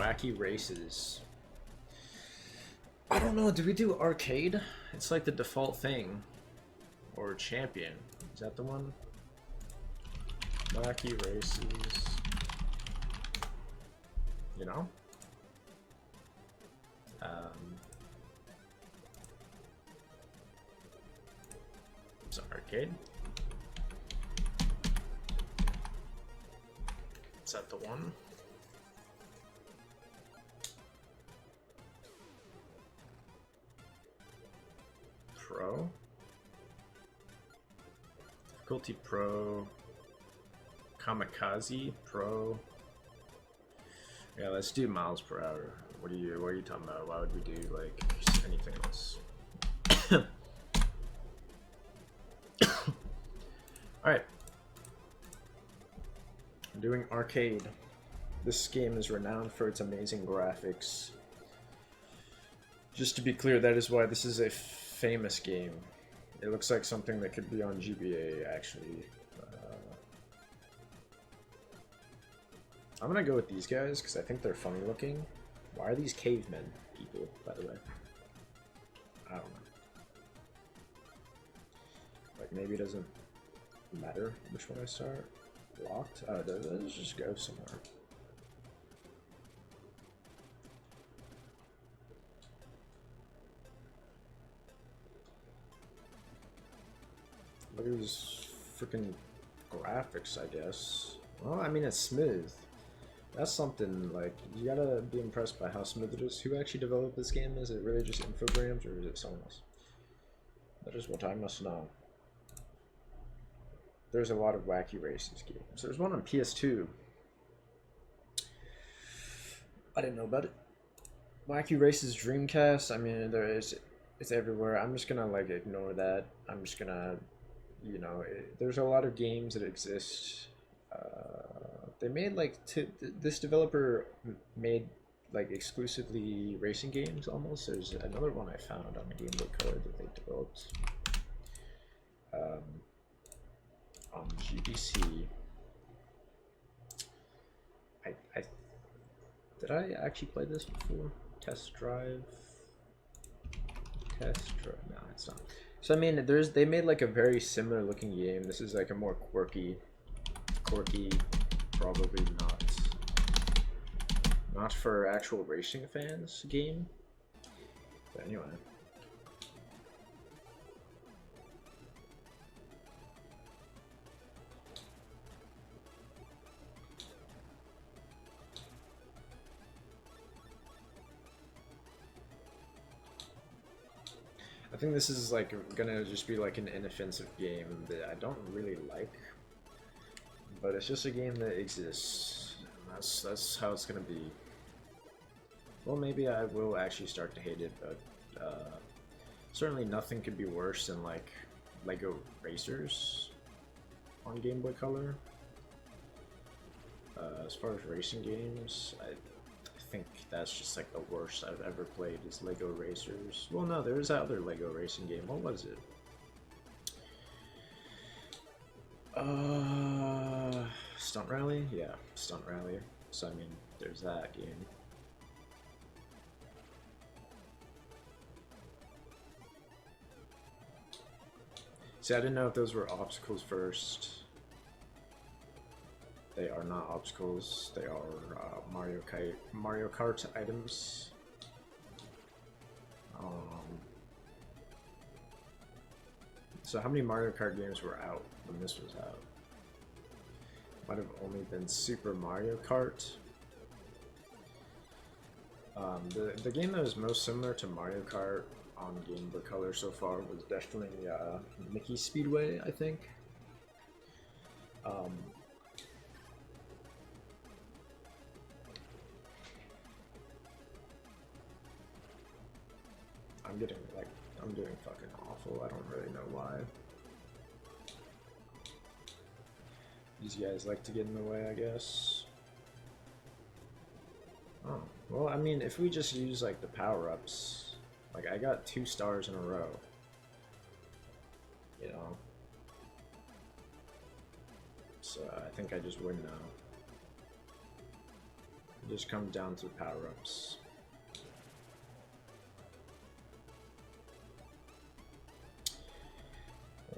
Wacky Races. I don't know, do we do arcade? It's like the default thing. Or champion. Is that the one? Wacky Races. You know? It's arcade. Is that the one? Pro? Difficulty Pro. Kamikaze Pro. Yeah, let's do miles per hour. What are you talking about? Why would we do like anything else? Alright. I'm doing arcade. This game is renowned for its amazing graphics. Just to be clear, that is why this is a famous game. It looks like something that could be on GBA, actually. I'm gonna go with these guys, because I think they're funny looking. Why are these cavemen people, by the way? I don't know. Like, maybe it doesn't matter which one I start. Locked? Oh, let's just go somewhere. Look at these freaking graphics, I guess. Well, I mean, it's smooth. That's something, like, you gotta be impressed by how smooth it is. Who actually developed this game? Is it really just Infogrames, or is it someone else? That is what I must know. There's a lot of Wacky Races games. There's one on PS2. I didn't know about it. Wacky Races Dreamcast, I mean, it's everywhere. I'm just gonna, like, ignore that. I'm just gonna, you know, there's a lot of games that exist. They made, like, this developer made, like, exclusively racing games, almost. There's another one I found on Game Boy Color that they developed. On GBC. Did I actually play this before? Test drive. No, it's not. So I mean, they made like a very similar looking game. This is like a more quirky, probably not for actual racing fans game. But anyway. I think this is like gonna just be like an inoffensive game that I don't really like, but it's just a game that exists. And that's how it's gonna be. Well, maybe I will actually start to hate it, but certainly nothing could be worse than like Lego Racers on Game Boy Color. As far as racing games, I think that's just like the worst I've ever played is Lego Racers. Well, no, there was that other Lego racing game. What was it? Stunt Rally? Yeah, Stunt Rally. So I mean, there's that game. See, I didn't know if those were obstacles first. They are not obstacles. They are Mario Kart items. So how many Mario Kart games were out when this was out? Might have only been Super Mario Kart. The game that was most similar to Mario Kart on Game Boy Color so far was definitely Mickey Speedway, I think. I'm doing fucking awful. I don't really know why. These guys like to get in the way, I guess. Oh, well, I mean, if we just use, like, the power-ups, like, I got 2 stars in a row. You know? So, I think I just win now. It just comes down to power-ups.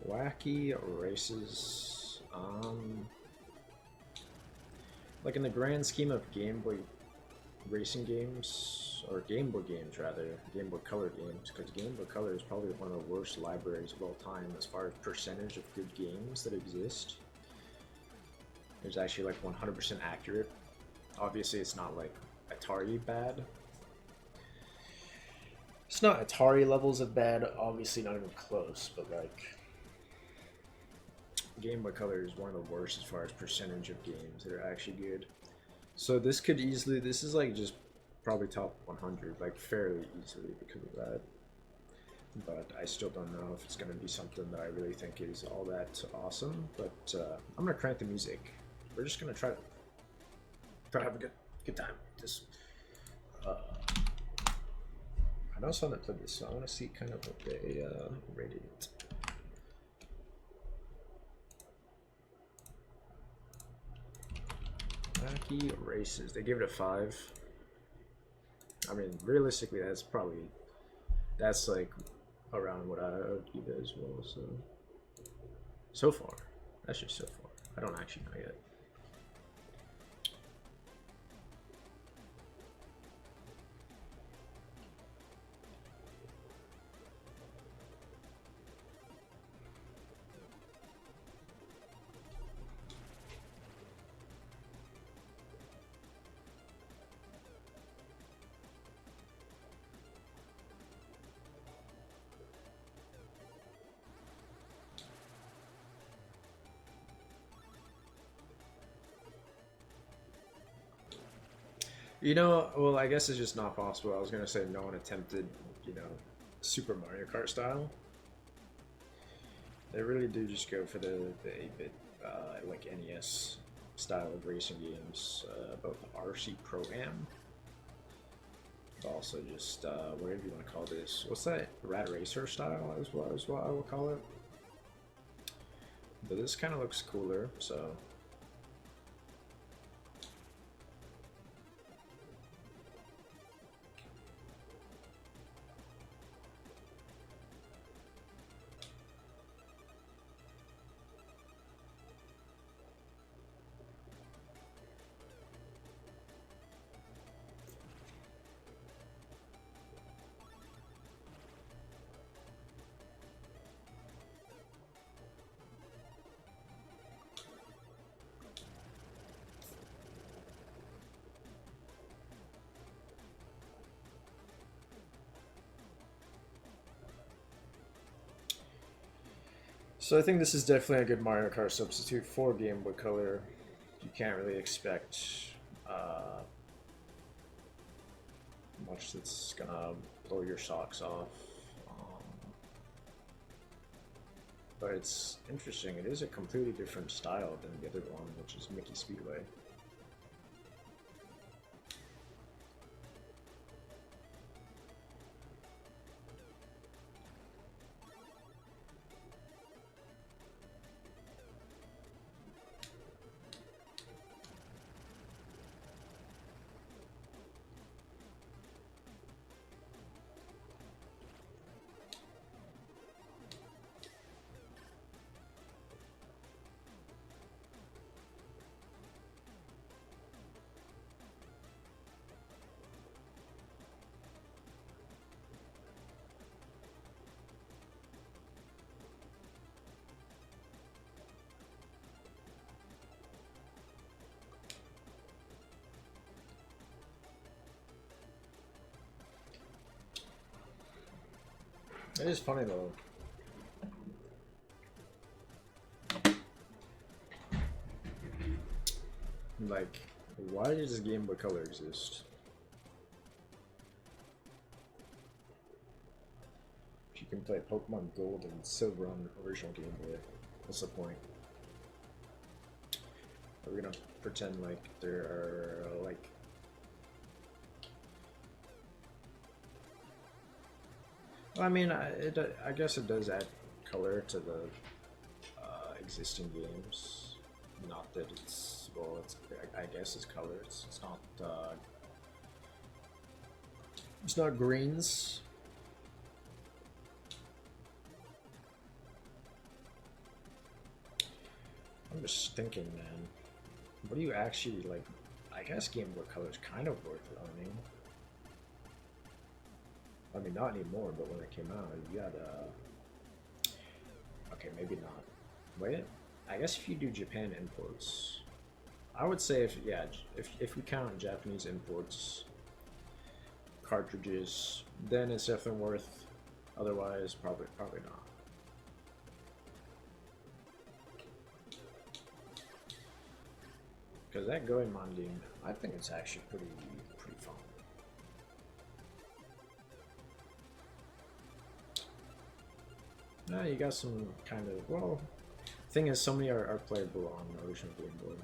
Wacky races. Like in the grand scheme of Game Boy racing games, or Game Boy games rather, Game Boy Color games, because Game Boy Color is probably one of the worst libraries of all time as far as percentage of good games that exist. It's actually like 100% accurate. Obviously it's not like Atari bad. It's not Atari levels of bad, obviously not even close, but like Game Boy Color is one of the worst as far as percentage of games that are actually good. So this could easily, this is like just probably top 100, like fairly easily because of that. But I still don't know if it's going to be something that I really think is all that awesome. But I'm going to crank the music. We're just going to try to have a good time. Just, I know someone that played this, so I want to see kind of what they rated it. Wacky races. They gave it a 5. I mean, realistically, that's like around what I would give it as well. So far, that's just so far. I don't actually know yet. You know, well, I guess it's just not possible. I was gonna say no one attempted, you know, Super Mario Kart style. They really do just go for the 8-bit, like NES style of racing games, both RC Pro-Am, but also just whatever you want to call this. What's that? Rat Racer style is what I will call it. But this kind of looks cooler, so. So I think this is definitely a good Mario Kart substitute for Game Boy Color. You can't really expect much that's gonna blow your socks off. But it's interesting. It is a completely different style than the other one, which is Mickey Speedway. It is funny though. Like, why does Game Boy Color exist? If you can play Pokemon Gold and Silver on the original Game Boy, what's the point? Are we gonna pretend like there are like I mean, I guess it does add color to the existing games. Not that it's, well, it's, I guess it's colors. It's not greens. I'm just thinking, man. What do you actually like? I guess Game Boy Color is kind of worth owning. I mean, not anymore, but when it came out, you got okay, maybe not. Wait, I guess if you do Japan imports, I would say if we count Japanese imports cartridges, then it's definitely worth. Otherwise, probably not. Because that Goemon game, I think it's actually pretty fun. No, you got some kind of, well, thing is, so many are playable on the original Game Boy.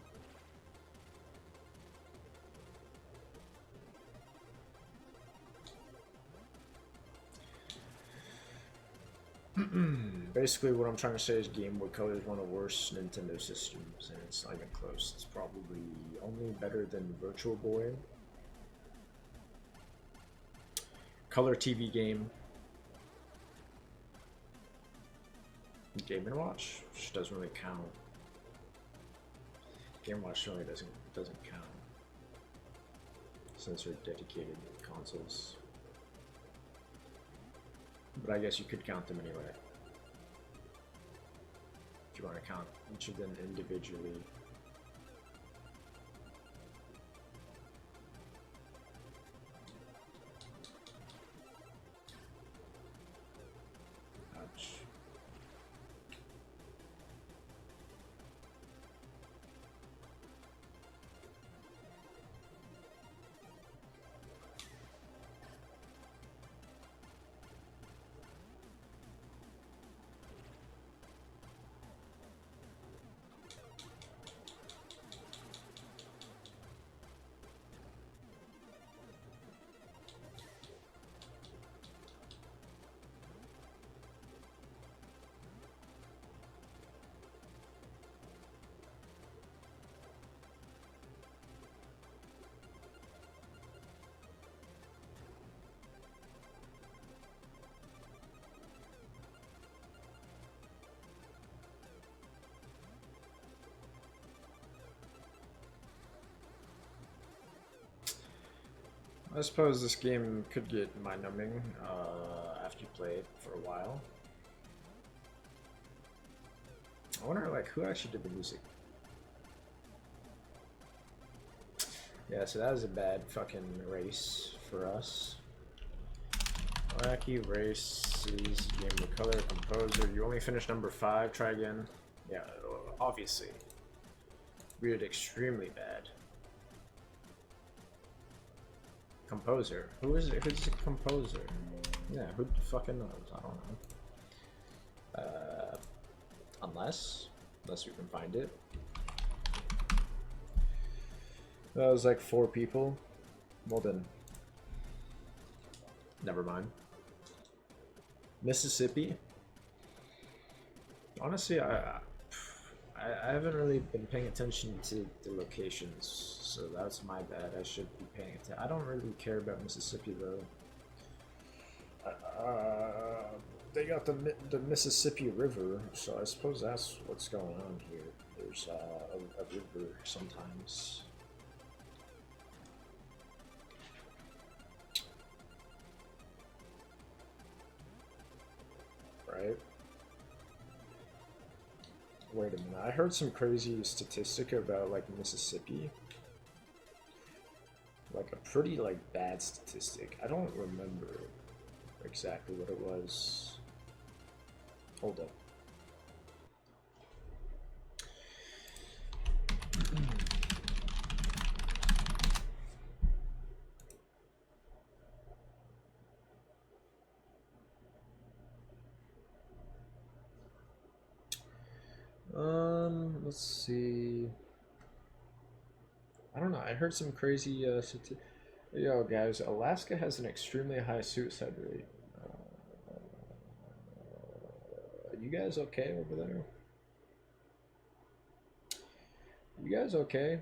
Basically, what I'm trying to say is Game Boy Color is one of the worst Nintendo systems, and it's not even close. It's probably only better than Virtual Boy. Color TV game. Game & Watch, which doesn't really count. Game & Watch really doesn't count, since they're dedicated consoles. But I guess you could count them anyway. If you want to count each of them individually. Ouch. I suppose this game could get mind-numbing after you play it for a while. I wonder, like, who actually did the music? Yeah, so that was a bad fucking race for us. Wacky races, Game of Color, composer. You only finished number 5. Try again. Yeah, obviously. We did extremely bad. Composer. Who's the composer? Yeah, who fucking knows? I don't know. Unless we can find it. That was like 4 people. Well then. Never mind. Mississippi. Honestly, I haven't really been paying attention to the locations, so that's my bad. I should be paying attention. I don't really care about Mississippi though. They got the Mississippi River, so I suppose that's what's going on here. There's a river sometimes. Right? Wait a minute, I heard some crazy statistic about like Mississippi. Like a pretty like bad statistic. I don't remember exactly what it was. Hold up. Let's see. I don't know. I heard some crazy yo, guys, Alaska has an extremely high suicide rate. You guys okay over there? You guys okay?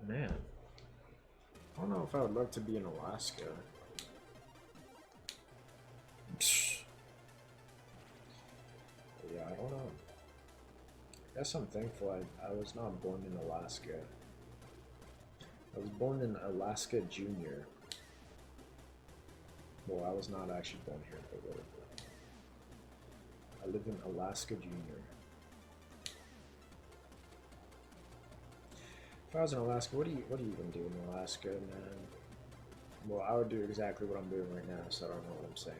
Man, I don't know if I would love to be in Alaska. Yeah, I don't know. I guess I'm thankful I was not born in Alaska. I was born in Alaska Junior. Well, I was not actually born here, but whatever. I live in Alaska Junior. If I was in Alaska, what do you even do in Alaska, man? Well, I would do exactly what I'm doing right now, so I don't know what I'm saying.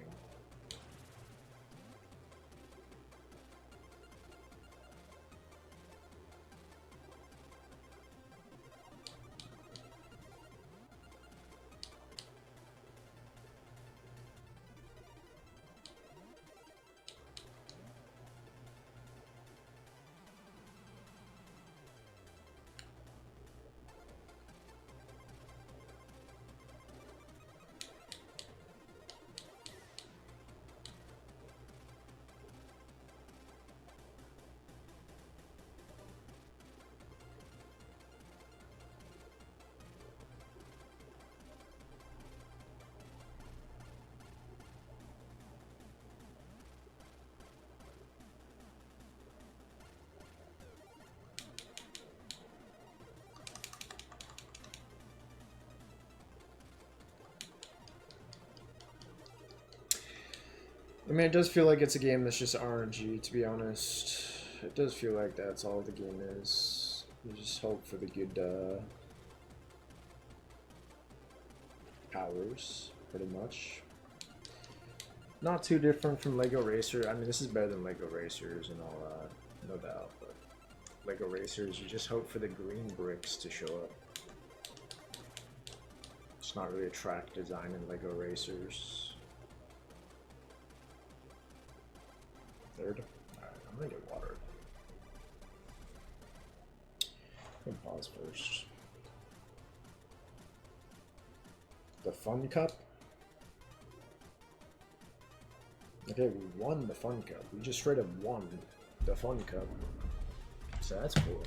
I mean, it does feel like it's a game that's just RNG, to be honest. It does feel like that's all the game is. You just hope for the good powers, pretty much. Not too different from Lego Racer. I mean, this is better than Lego Racers and all that, no doubt. But Lego Racers, you just hope for the green bricks to show up. It's not really a track design in Lego Racers. Third. Alright, I'm gonna get water. I'm gonna pause first. The Fun Cup? Okay, we won the Fun Cup. We just straight up won the Fun Cup. So that's cool.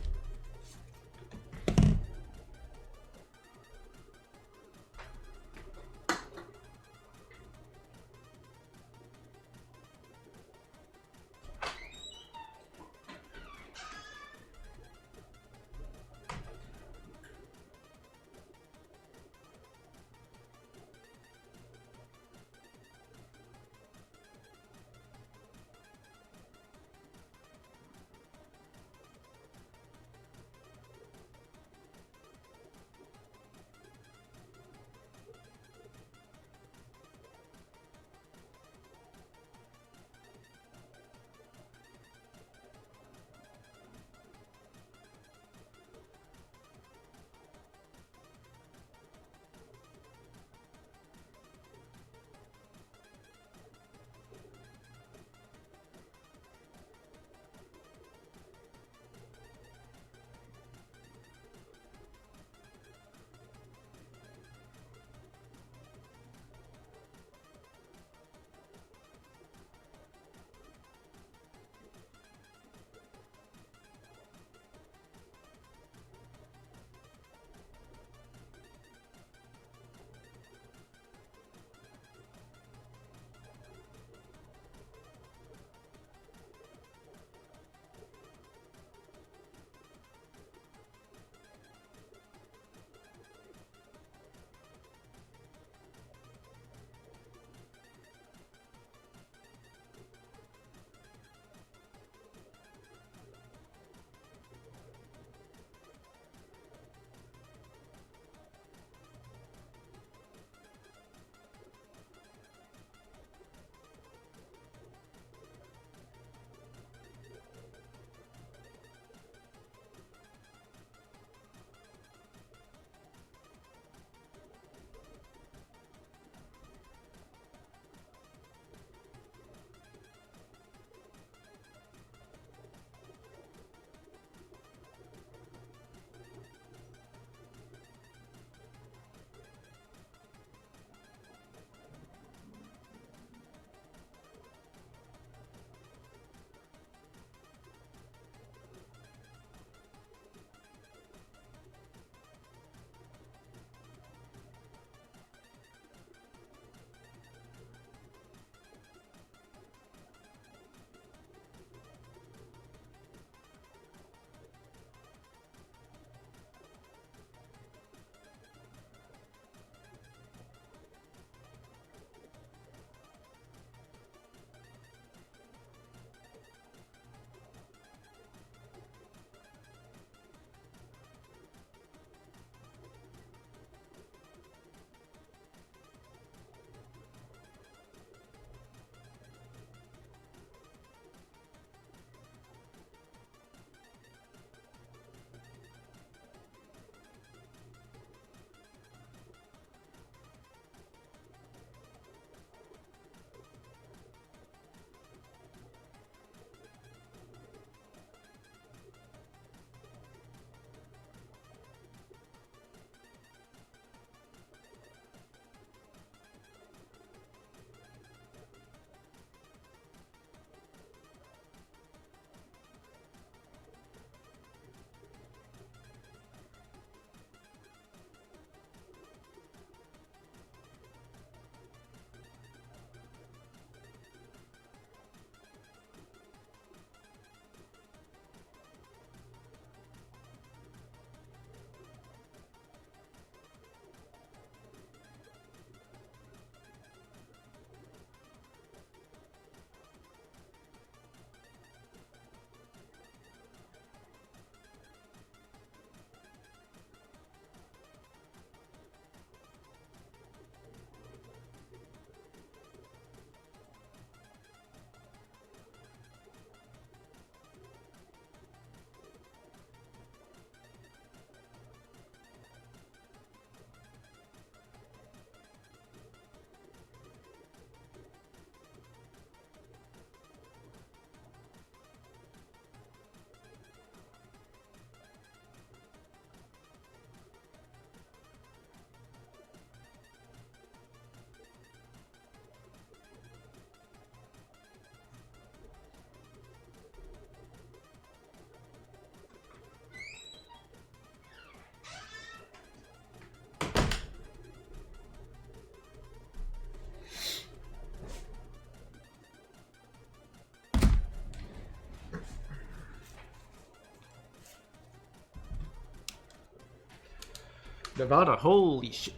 Nevada, holy shit.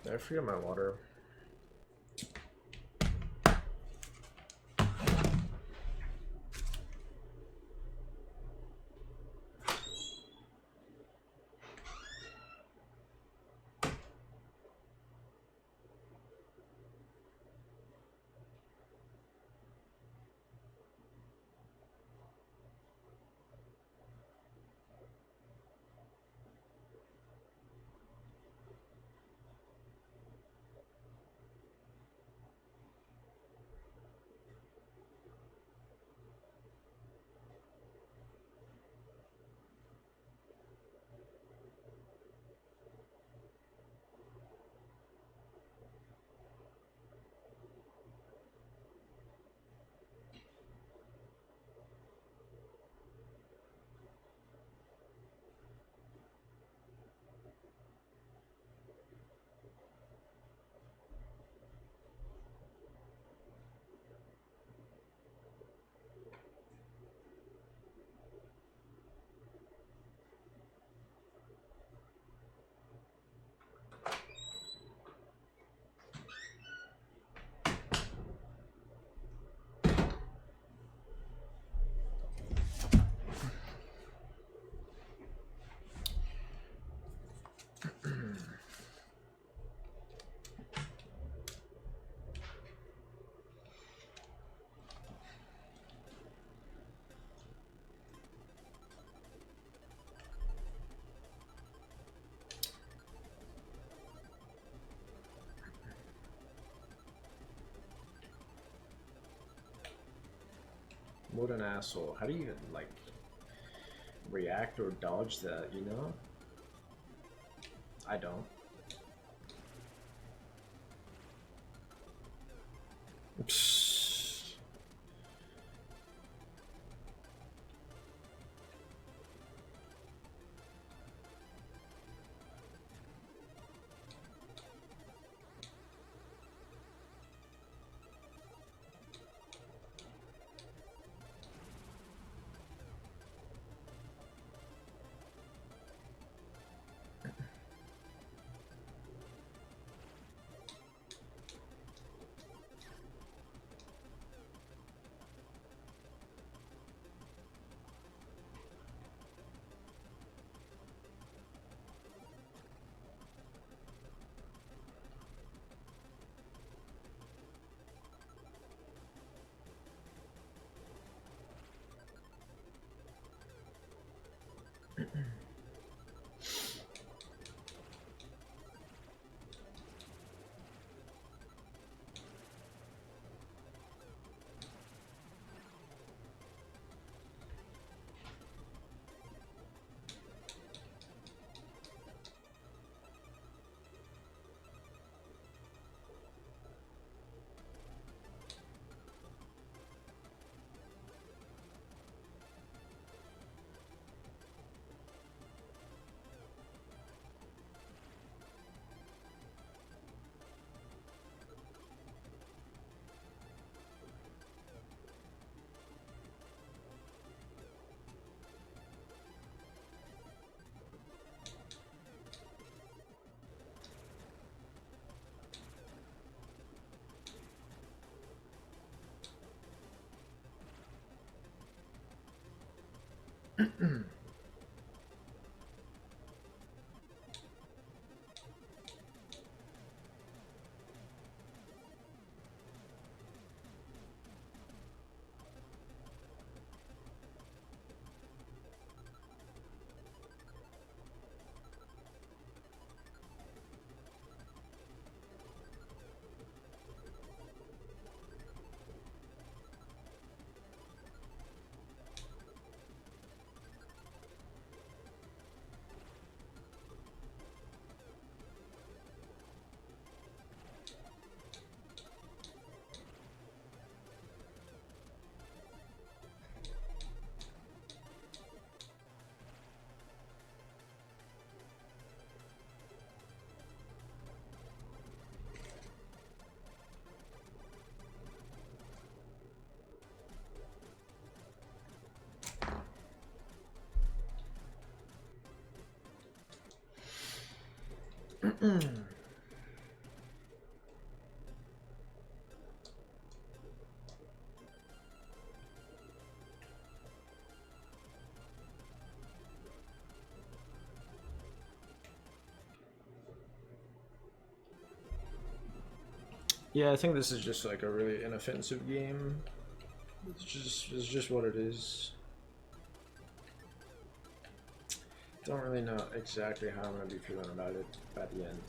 Did I forget my water? What an asshole. How do you even, like, react or dodge that, you know? I don't. Yeah, I think this is just like a really inoffensive game. It's just what it is. Don't really know exactly how I'm gonna be feeling about it by the end.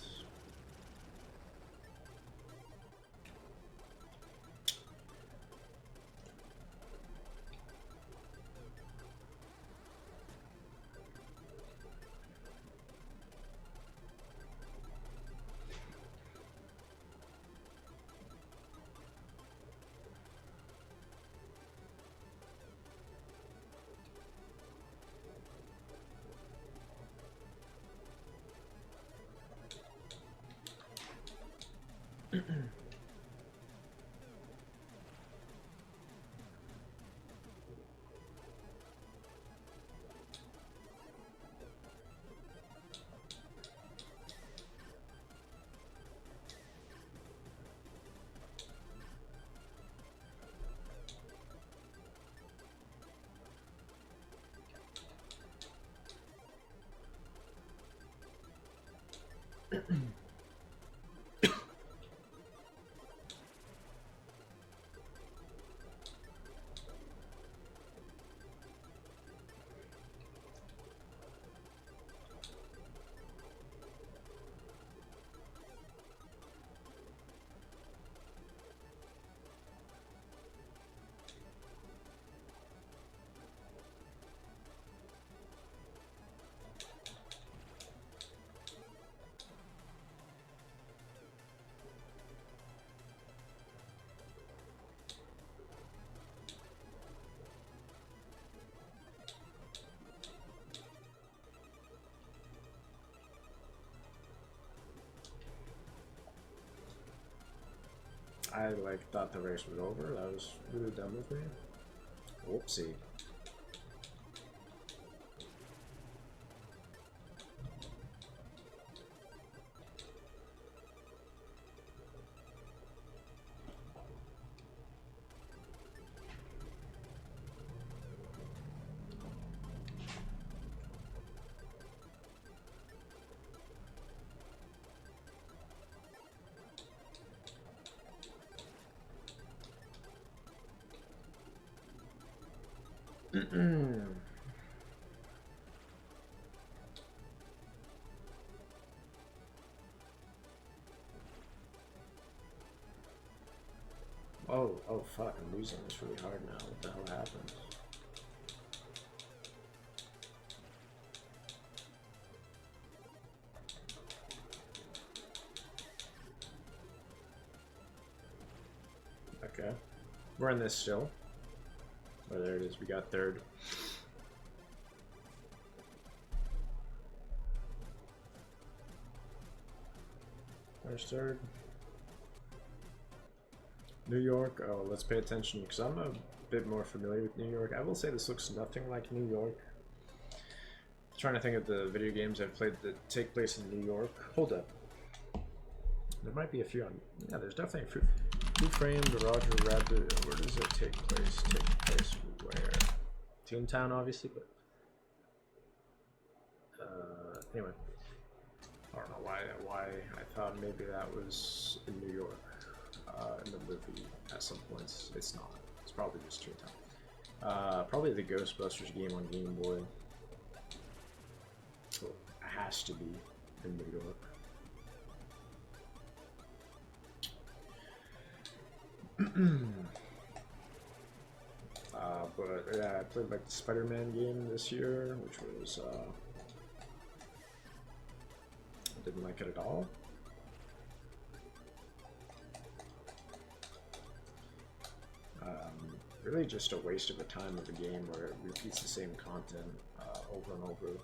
I like thought the race was over. That was really dumb of me. Whoopsie. Oh fuck, I'm losing this really hard now. What the hell happened? Okay. We're in this still. Oh, there it is. We got third. Where's third? New York. Oh, let's pay attention because I'm a bit more familiar with New York. I will say this looks nothing like New York. I'm trying to think of the video games I've played that take place in New York. Hold up. There might be a few on. Yeah, there's definitely a few. Who Framed Roger Rabbit? Where does it take place? Take place where? Toontown, obviously, but anyway, I don't know why I thought maybe that was in New York in the movie. At some points, it's not. It's probably just Toontown. Probably the Ghostbusters game on Game Boy. Well, it has to be in New York. But yeah, I played like the Spider-Man game this year, which was I didn't like it at all. Really just a waste of a time of a game where it repeats the same content over and over.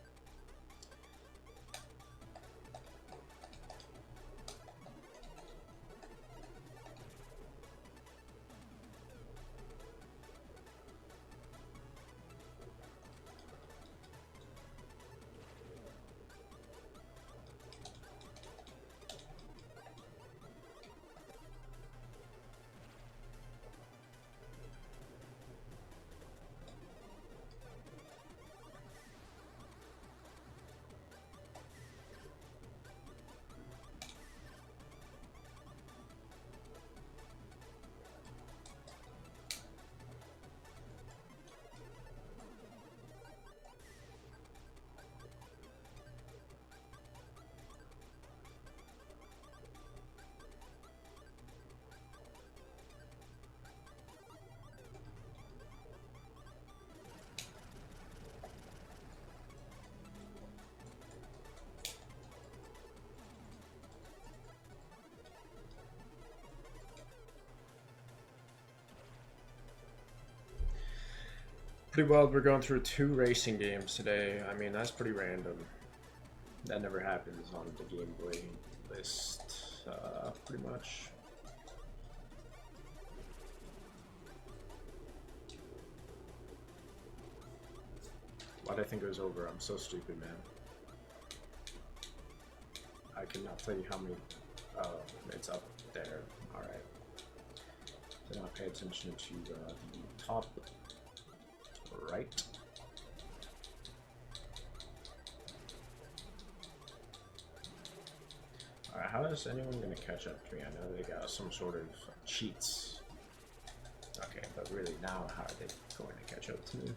Pretty wild. We're going through 2 racing games today. I mean, that's pretty random. That never happens on the Game Boy list, pretty much. Why'd I think it was over? I'm so stupid, man. I cannot tell you how many. Oh, it's up there. Alright. Did not pay attention to the top right. Alright, how is anyone gonna catch up to me? I know they got some sort of cheats. Okay, but really now, how are they going to catch up to me?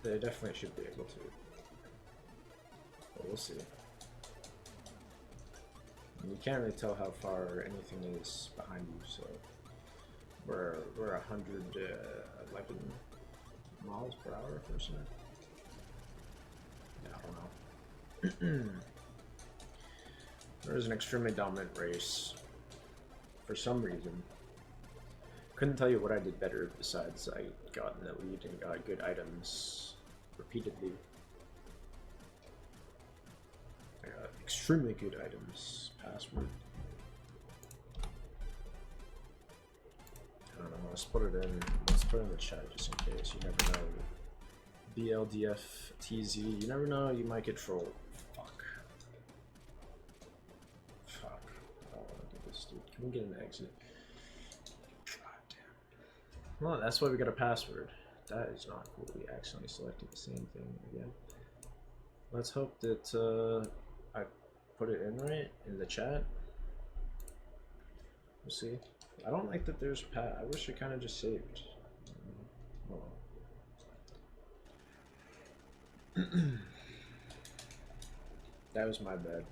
They definitely should be able to. But we'll see. And you can't really tell how far anything is behind you, so we're 111 miles per hour for a second. Yeah, I don't know. There was an extremely dominant race for some reason. Couldn't tell you what I did better besides I got in the lead and got good items repeatedly. I got extremely good items. Password. I don't know. Let's put it in. Let's put it in the chat just in case. You never know. BLDFTZ. You never know. You might get trolled. Fuck. Fuck. I don't want to do this, dude. Can we get an exit? Well, that's why we got a password. That is not cool. We accidentally selected the same thing again. Let's hope that I put it in right in the chat. We'll see. I don't like that there's I wish it kind of just saved. Hold on. That was my bad.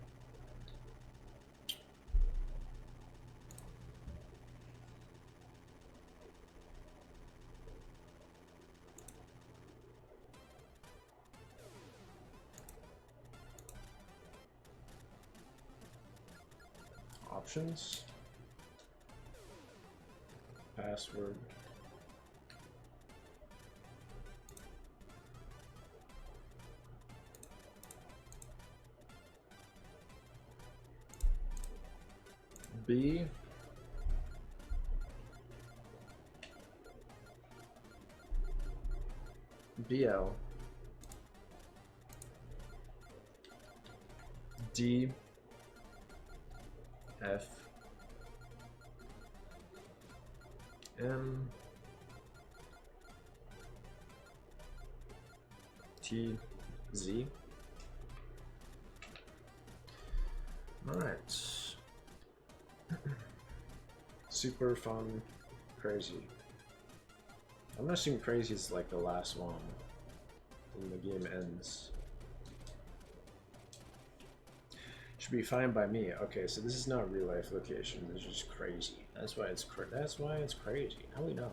Options, password, B, BL, D, F, M, T, Z. Alright. Super fun, crazy. I'm gonna assume crazy is like the last one when the game ends. Should be fine by me. Okay, so this is not real life location. This is just crazy. That's why it's crazy. How do we know?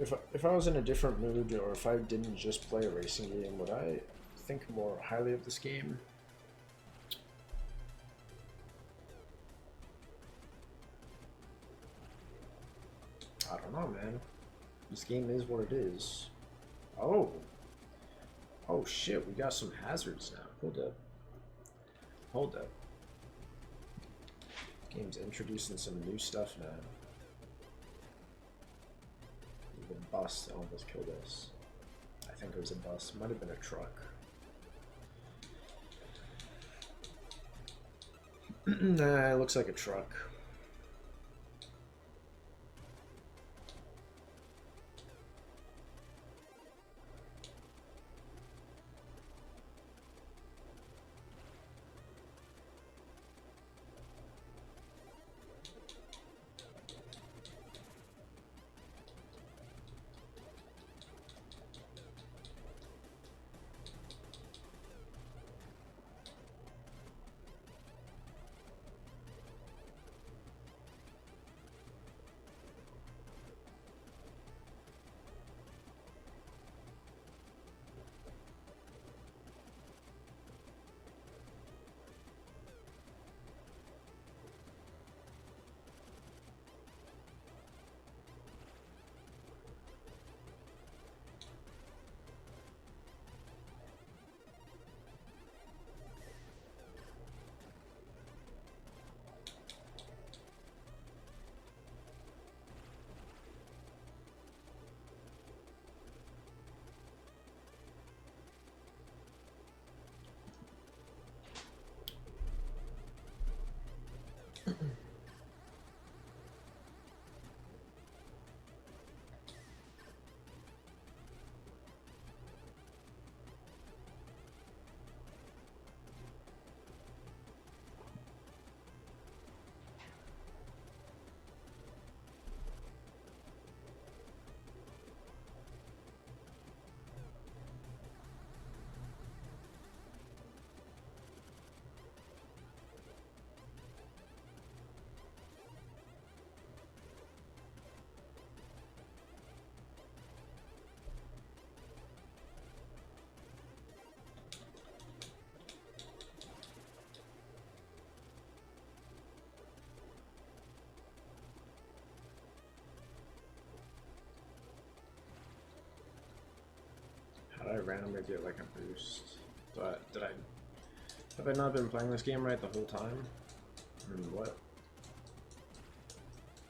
If I was in a different mood, or if I didn't just play a racing game, would I think more highly of this game? I don't know, man. This game is what it is. Oh. Oh shit, we got some hazards now. Hold up. Hold up. Game's introducing some new stuff now. The bus that almost killed us. I think it was a bus. It might have been a truck. Nah, it looks like a truck. randomly get like a boost? But have I not been playing this game right the whole time? What?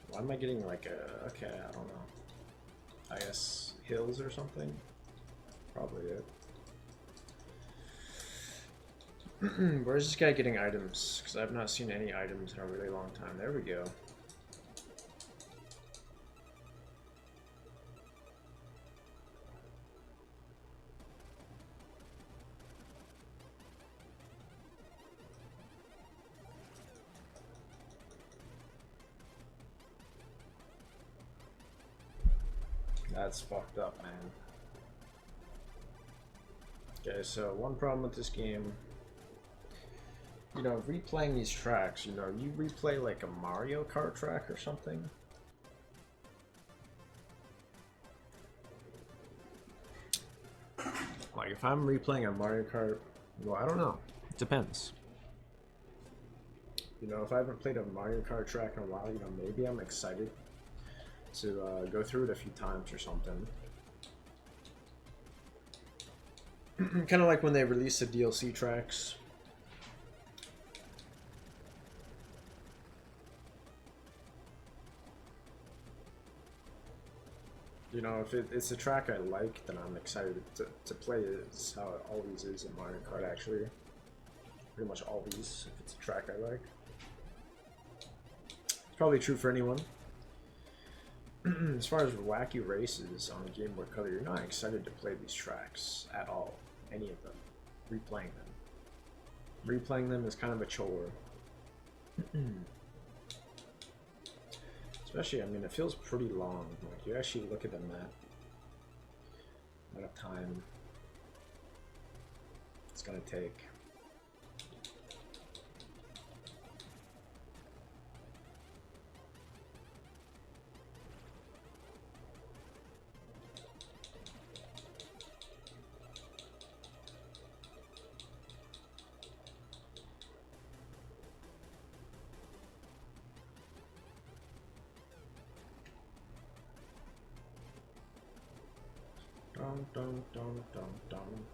Why am I getting like a, okay, I don't know. I guess hills or something? Probably it. Where's this guy getting items? Because I've not seen any items in a really long time. There we go. That's fucked up, man. Okay, so one problem with this game, you know, replaying these tracks, you know, you replay like a Mario Kart track or something. Like if I'm replaying a Mario Kart, well, I don't know. It depends. You know, if I haven't played a Mario Kart track in a while, you know, maybe I'm excited to go through it a few times or something. Kind of like when they release the DLC tracks. You know, if it's a track I like, then I'm excited to play it. It's how it always is in Mario Kart, actually. Pretty much always, if it's a track I like. It's probably true for anyone. As far as wacky races on the Game Boy Color, you're not excited to play these tracks at all. Any of them. Replaying them. Replaying them is kind of a chore. Especially, I mean, it feels pretty long. Like, you actually look at the map. What a time it's gonna take. Dun, dun, dun, dun, dun.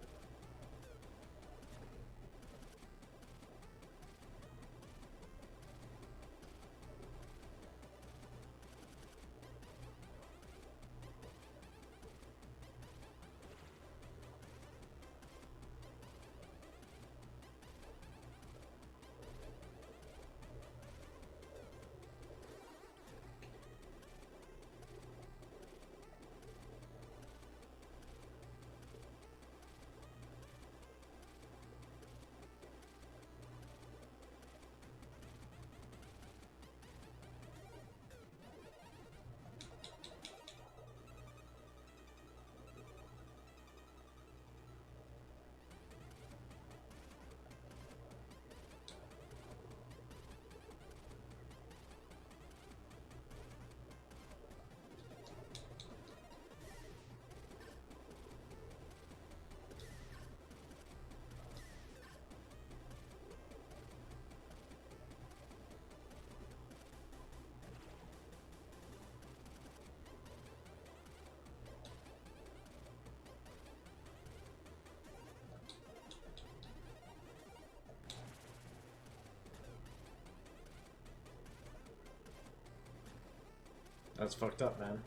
That's fucked up, man.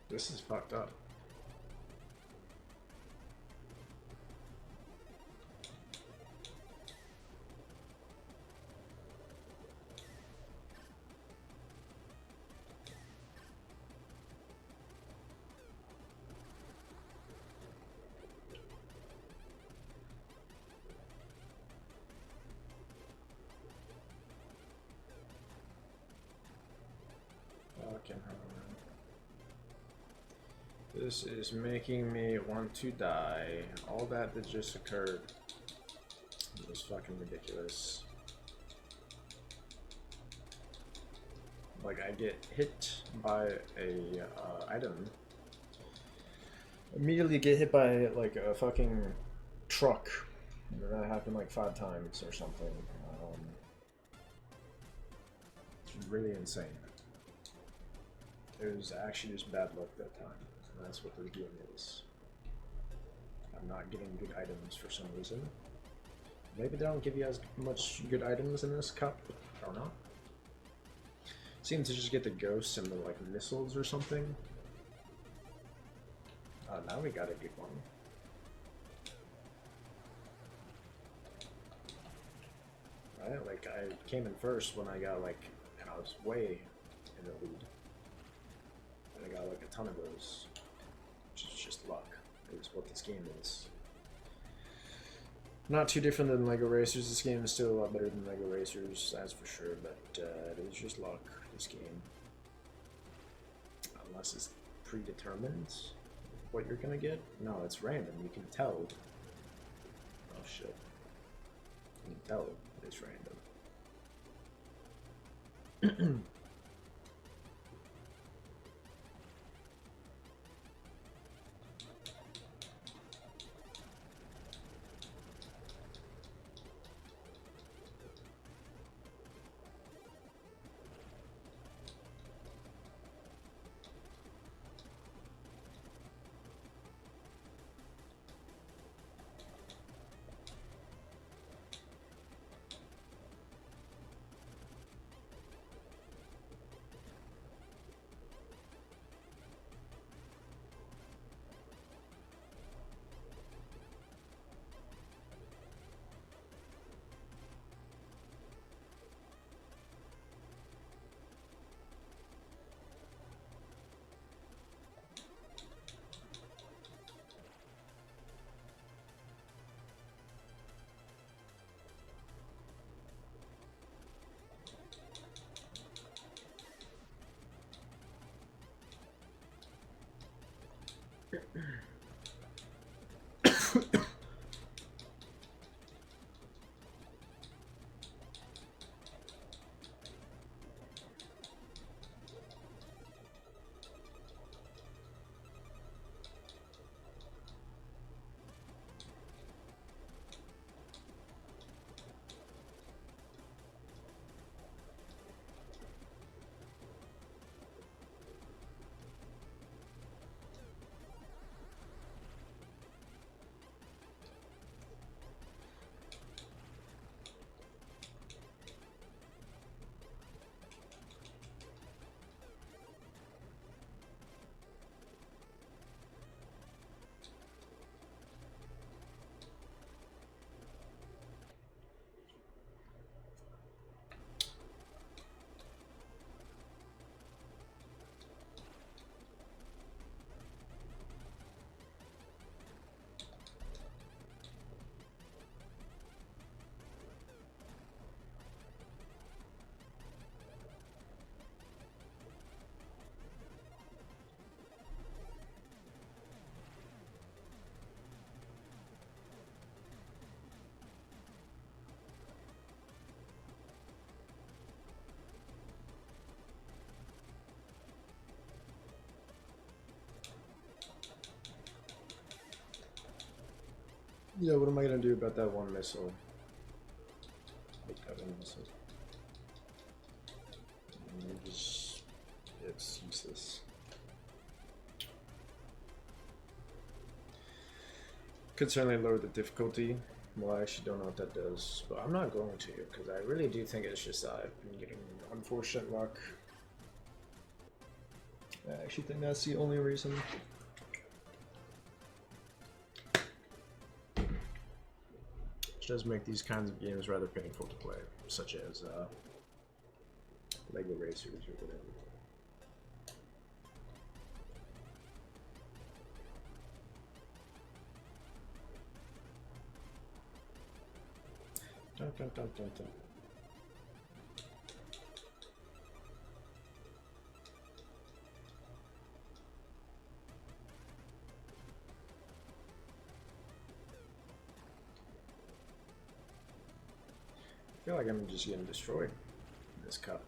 This is fucked up. Fucking hell, man. This is making me want to die. All that just occurred. It was fucking ridiculous. Like I get hit by a item, immediately get hit by like a fucking truck. That happened like 5 times or something. It's really insane. It was actually just bad luck that time. And that's what the game is. I'm not getting good items for some reason. Maybe they don't give you as much good items in this cup. I don't know. Seems to just get the ghosts and the like missiles or something. Now we got a good one. Right, like I came in first when I got like, and I was way in the lead. And I got like a ton of those, which is just luck. It is what this game is. Not too different than Lego Racers. This game is still a lot better than Lego Racers, that's for sure, but it is just luck, this game. Unless it's predetermined what you're gonna get. No, it's random, you can tell. Oh shit. You can tell it's random. Yeah, what am I gonna do about that one missile? Like that one missile. It's useless. Could certainly lower the difficulty. Well, I actually don't know what that does, but I'm not going to, because I really do think it's just that I've been getting unfortunate luck. I actually think that's the only reason. Which does make these kinds of games rather painful to play, such as Lego Racers or whatever. Dun, dun, dun, dun, dun. I feel like I'm just getting destroyed in this cup.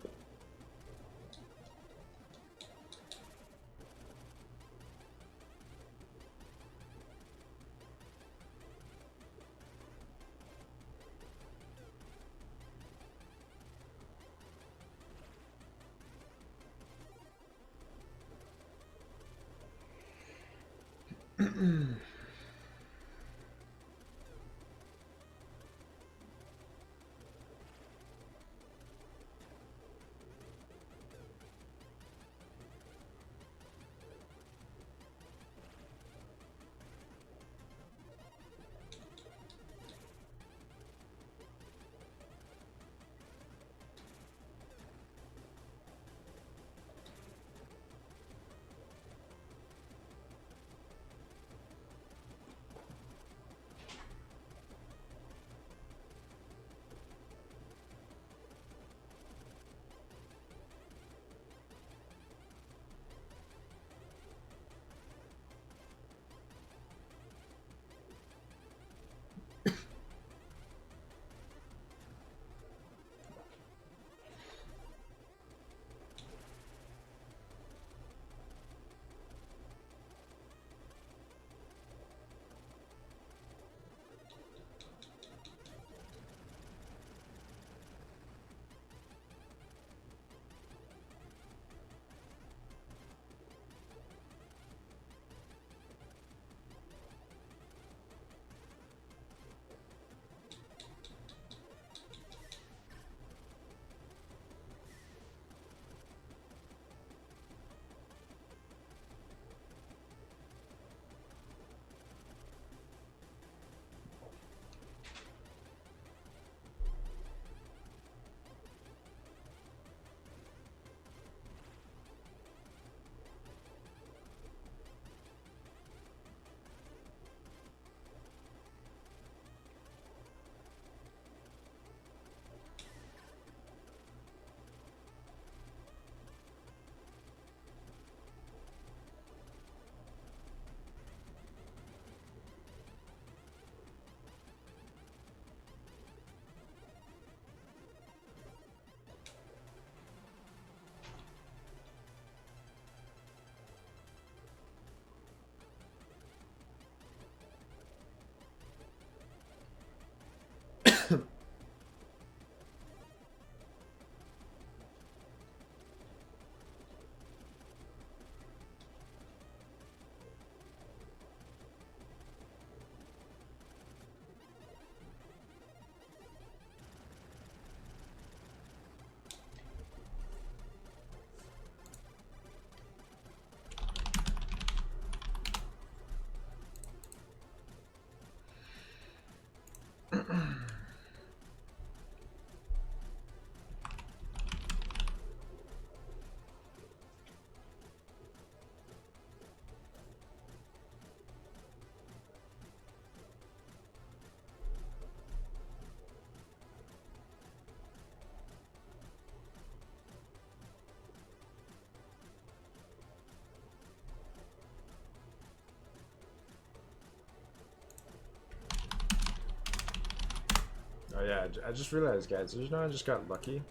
Oh yeah, I just realized, guys. Did you know I just got lucky?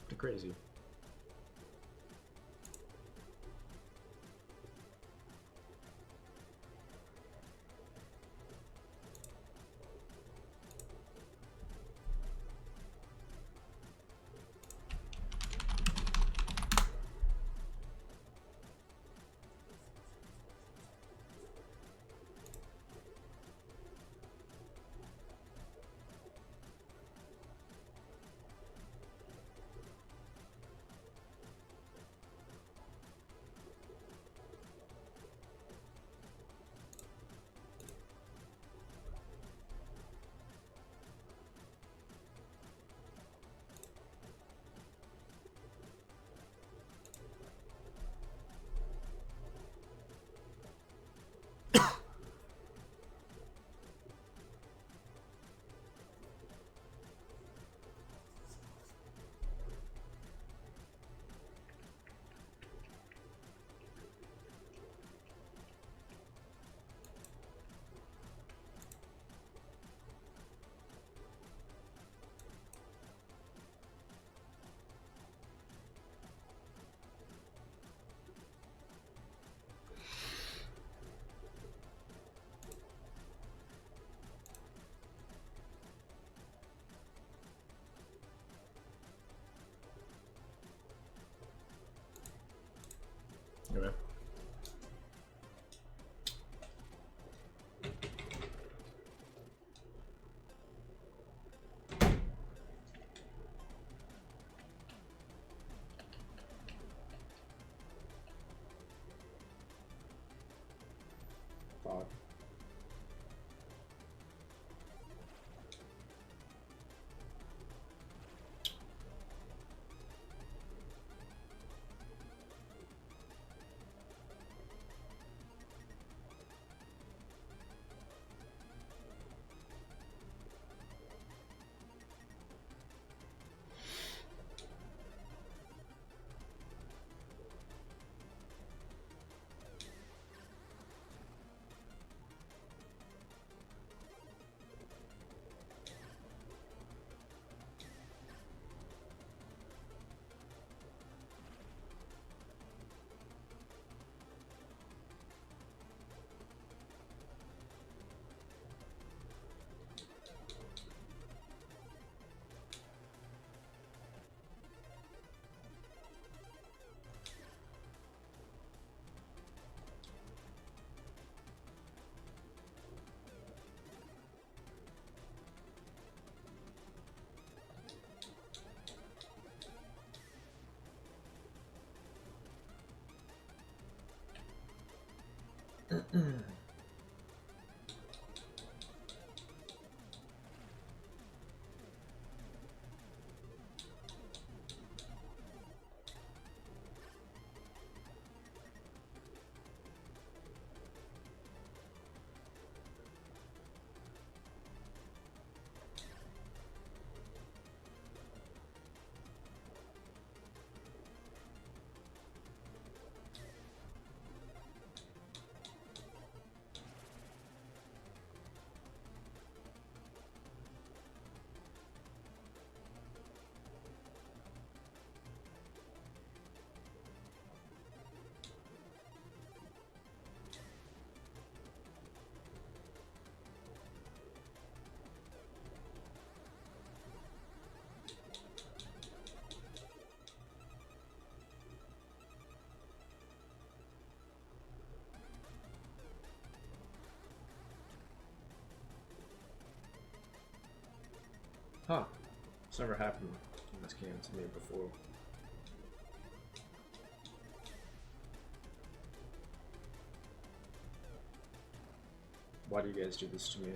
Pretty crazy. spot. Huh. It's never happened in this game to me before. Why do you guys do this to me?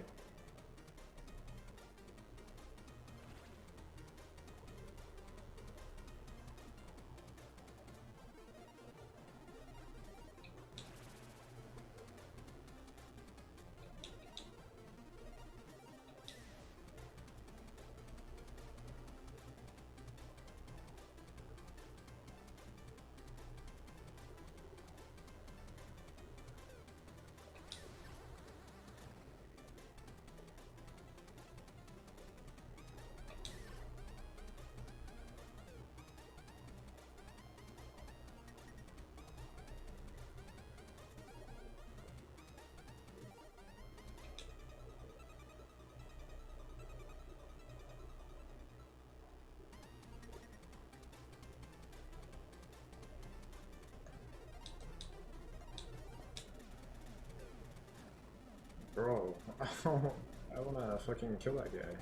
Bro, I wanna fucking kill that guy.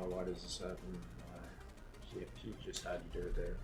Why does this happen? He just had to do it there.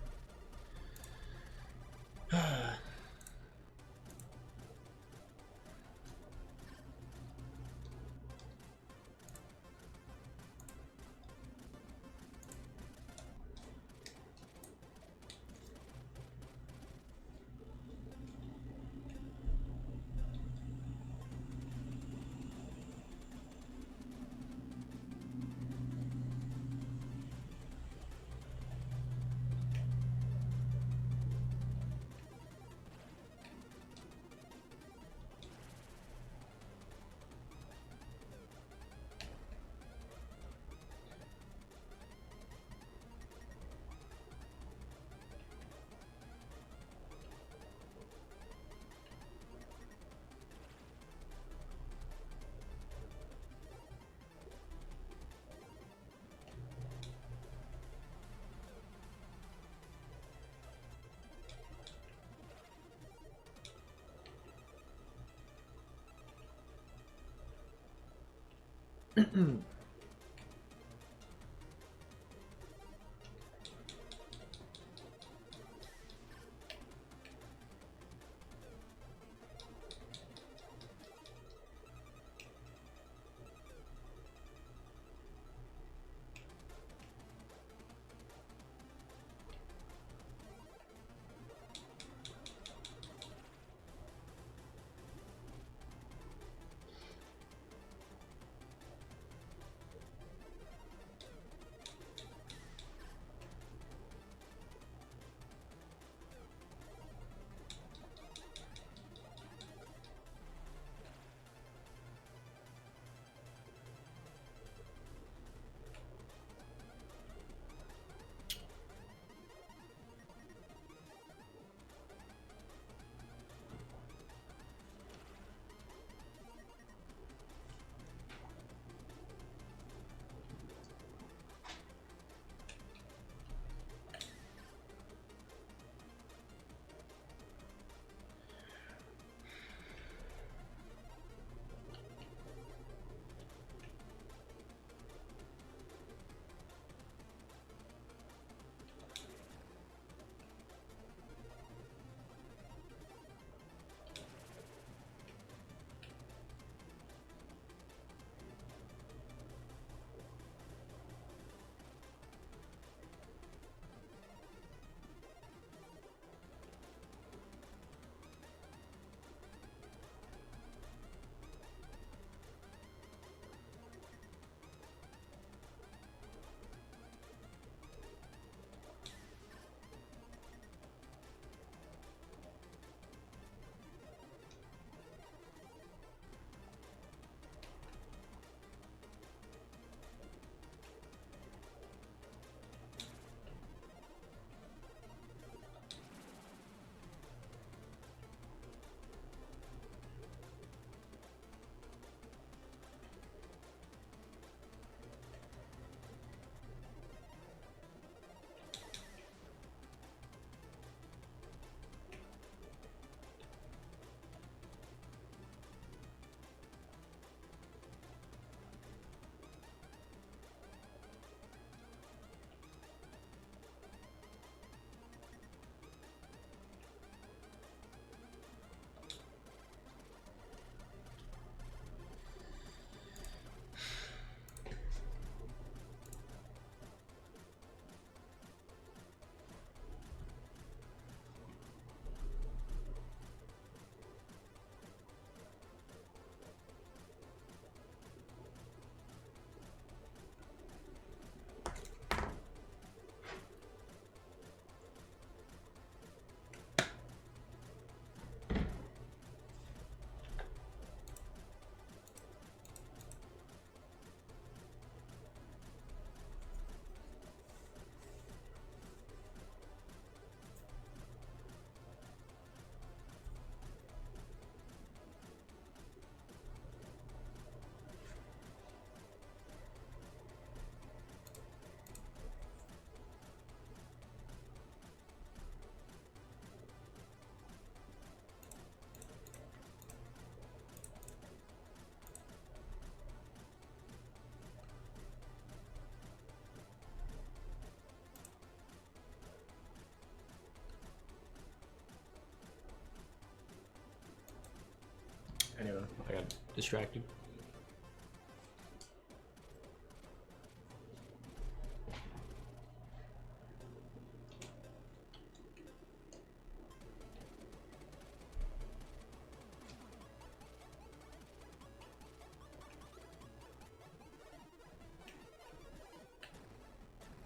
distracted.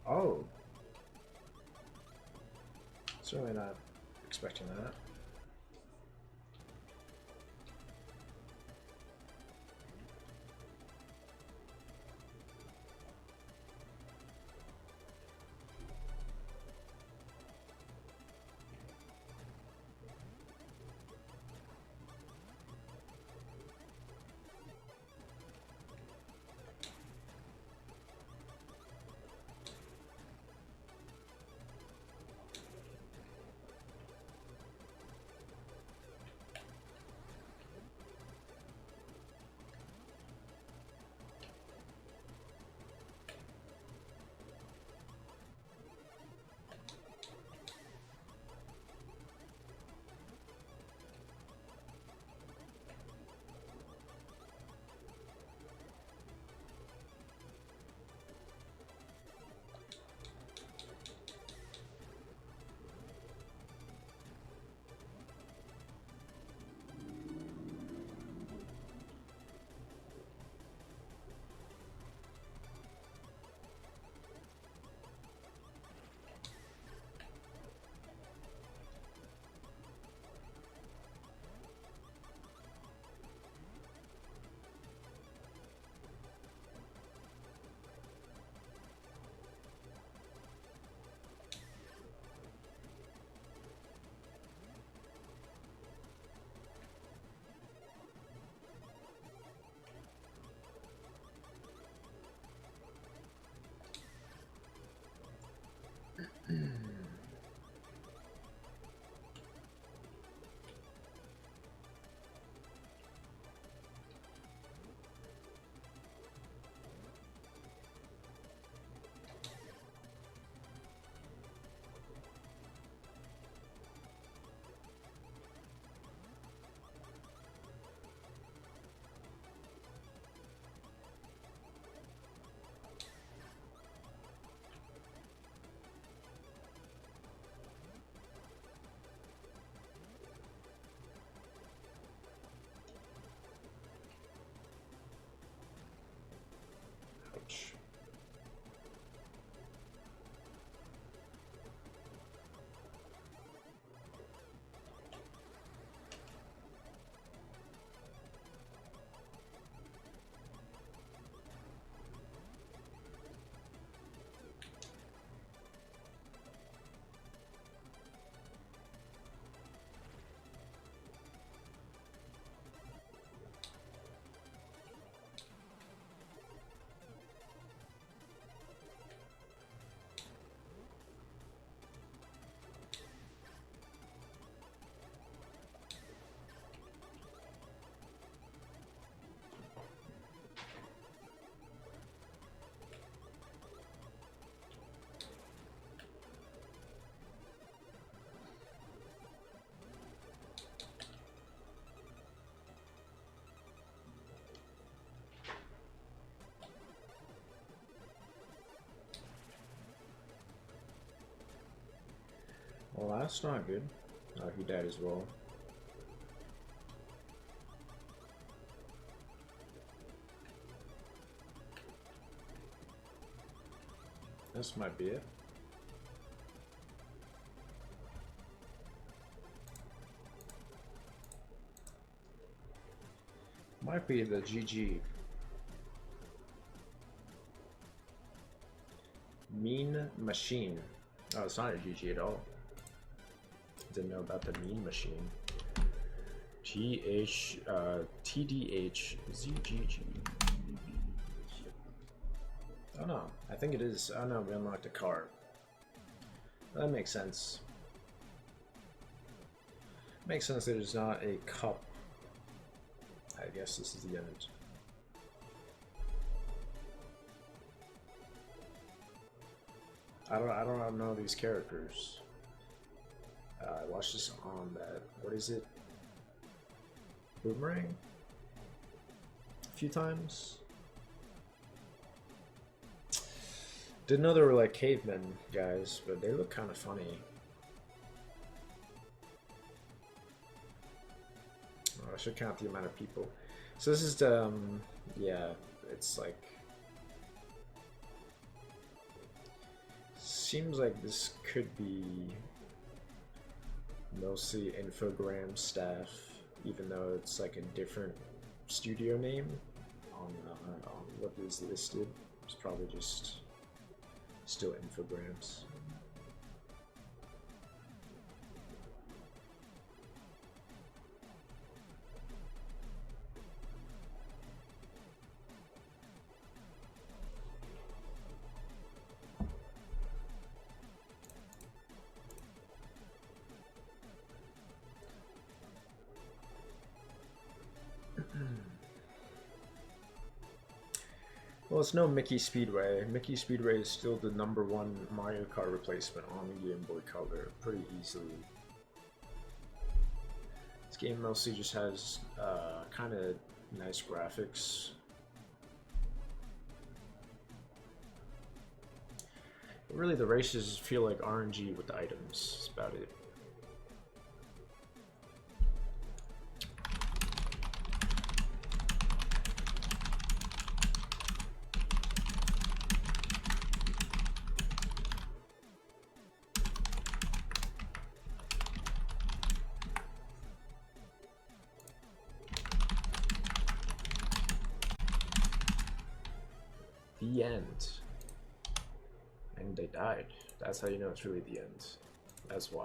Oh. Certainly not expecting that. Ouch. Well, that's not good. Oh, he died as well. This might be it. Might be the GG. Mean Machine. Oh, it's not a GG at all. Didn't know about the Mean Machine. TDHZGG. Oh no, I think it is. Oh no, we unlocked a car. That makes sense. Makes sense that it's not a cup. I guess this is the end. I don't know these characters. I watched this on that. What is it? Boomerang? a few times. Didn't know they were like cavemen guys, but they look kind of funny. Oh, I should count the amount of people. So this is the, yeah, it's like, seems like this could be mostly Infogram staff, even though it's like a different studio name on what is listed. It's probably just still Infogrames. Well, it's no Mickey Speedway. Mickey Speedway is still the #1 Mario Kart replacement on the Game Boy Color, pretty easily. This game mostly just has kind of nice graphics. But really, the races feel like RNG with the items. That's about it. The end. And they died. That's how you know it's really the end. That's why.